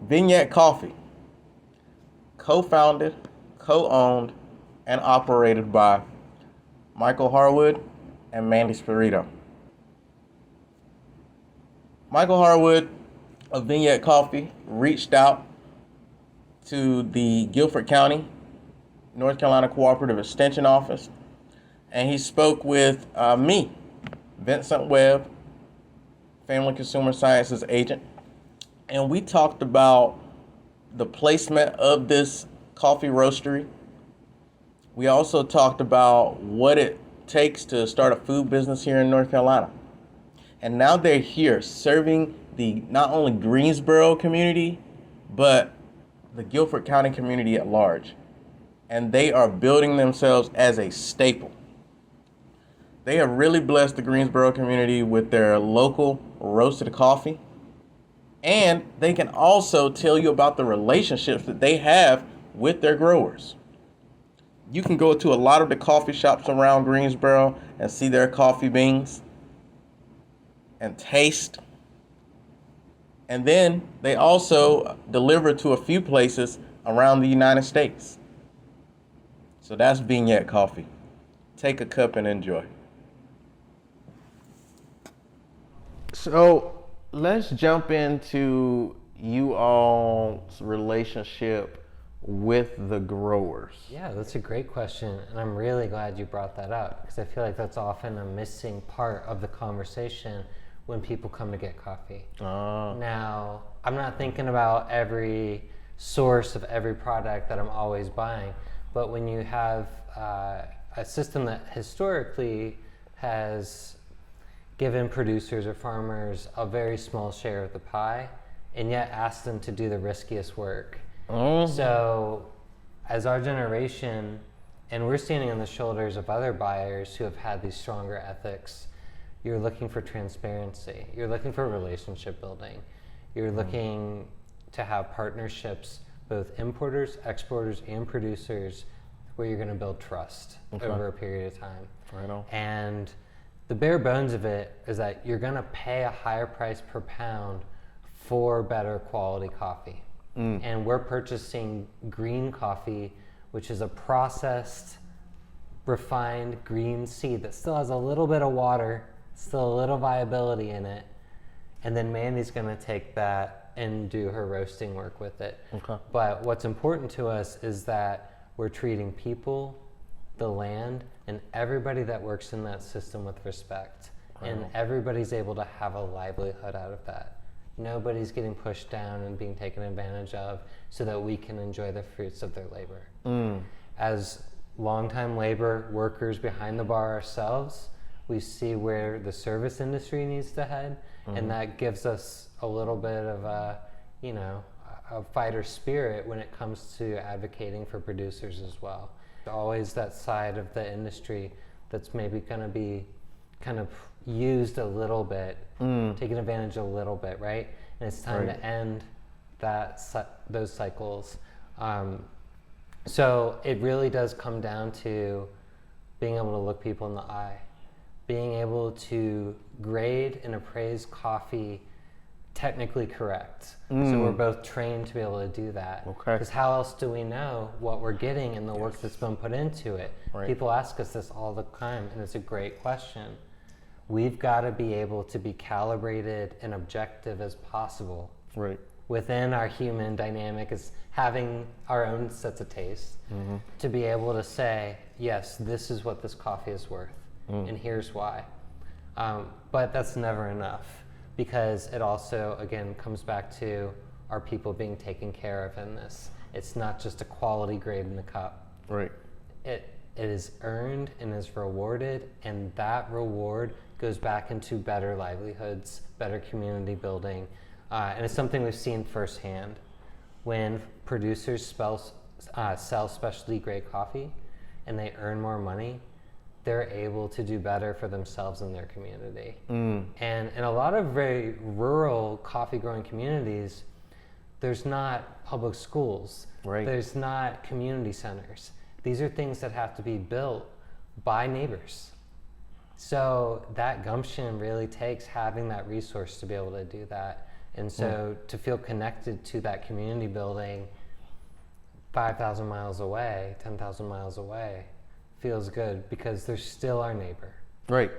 Vignette Coffee, co-founded, co-owned, and operated by Michael Harwood and Mandy Spirito. Michael Harwood of Vignette Coffee reached out to the Guilford County, North Carolina Cooperative Extension Office, and he spoke with me, Vincent Webb, Family Consumer Sciences agent, and we talked about the placement of this coffee roastery. We also talked about what it takes to start a food business here in North Carolina. And now they're here serving the not only Greensboro community, but the Guilford County community at large. And they are building themselves as a staple. They have really blessed the Greensboro community with their local roasted coffee. And they can also tell you about the relationships that they have with their growers. You can go to a lot of the coffee shops around Greensboro and see their coffee beans and taste. And then they also deliver to a few places around the United States. So that's Vignette Coffee. Take a cup and enjoy. So let's jump into you all's relationship with the growers. Yeah, that's a great question, and I'm really glad you brought that up because I feel like that's often a missing part of the conversation when people come to get coffee. Now, I'm not thinking about every source of every product that I'm always buying, but when you have a system that historically has given producers or farmers a very small share of the pie and yet asked them to do the riskiest work. So as our generation, and we're standing on the shoulders of other buyers who have had these stronger ethics, you're looking for transparency, you're looking for relationship building, you're looking to have partnerships, both importers, exporters, and producers, where you're going to build trust over a period of time. Right on. And the bare bones of it is that you're going to pay a higher price per pound for better quality coffee. And we're purchasing green coffee, which is a processed, refined green seed that still has a little bit of water, still a little viability in it. And then Mandy's going to take that and do her roasting work with it. Okay. But what's important to us is that we're treating people, the land, and everybody that works in that system with respect. And everybody's able to have a livelihood out of that. Nobody's getting pushed down and being taken advantage of so that we can enjoy the fruits of their labor. As longtime labor workers behind the bar ourselves, we see where the service industry needs to head, and that gives us a little bit of a fighter spirit when it comes to advocating for producers as well. Always that side of the industry that's maybe going to be kind of used a little bit, taken advantage a little bit, right? And it's time to end those cycles. So it really does come down to being able to look people in the eye, being able to grade and appraise coffee technically correct. So we're both trained to be able to do that. Okay. Because how else do we know what we're getting and the work that's been put into it? Right. People ask us this all the time, and it's a great question. We've got to be able to be calibrated and objective as possible. Right. Within our human dynamic is having our own sets of tastes, to be able to say, yes, this is what this coffee is worth, and here's why. But that's never enough, because it also, again, comes back to our people being taken care of in this. It's not just a quality grade in the cup. Right. It is earned and is rewarded, and that reward goes back into better livelihoods, better community building, and it's something we've seen firsthand. When producers sell specialty grade coffee and they earn more money, they're able to do better for themselves and their community. And in a lot of very rural coffee growing communities, there's not public schools, there's not community centers. These are things that have to be built by neighbors. So that gumption really takes having that resource to be able to do that. And so to feel connected to that community building 5,000 miles away, 10,000 miles away feels good because they're still our neighbor. Right.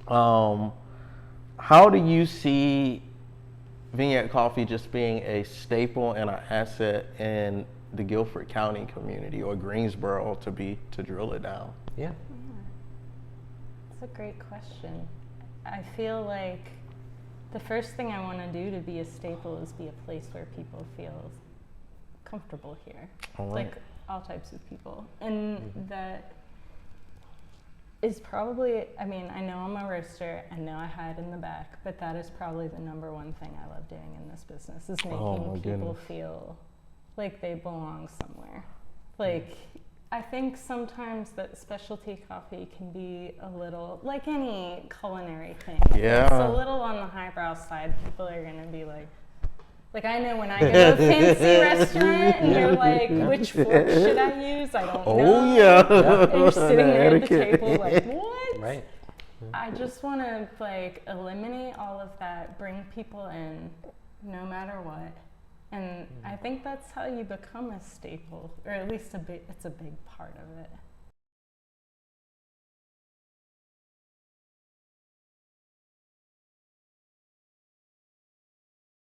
How do you see Vignette Coffee just being a staple and an asset in the Guilford County community, or Greensboro to drill it down? Yeah. That's a great question. I feel like the first thing I want to do to be a staple is be a place where people feel comfortable here. All right. Like all types of people. And that is probably, I mean, I know I'm a roaster, I know I hide in the back, but that is probably the number one thing I love doing in this business, is making people feel like they belong somewhere. Like, I think sometimes that specialty coffee can be a little, like any culinary thing. Yeah. It's a little on the highbrow side. People are going to be like I know when I go to a fancy restaurant and you're like, which fork should I use? I don't know. Oh, yeah. And you're sitting there at the table like, what? Right. I just want to like eliminate all of that, bring people in no matter what. And I think that's how you become a staple, or at least it's a big part of it.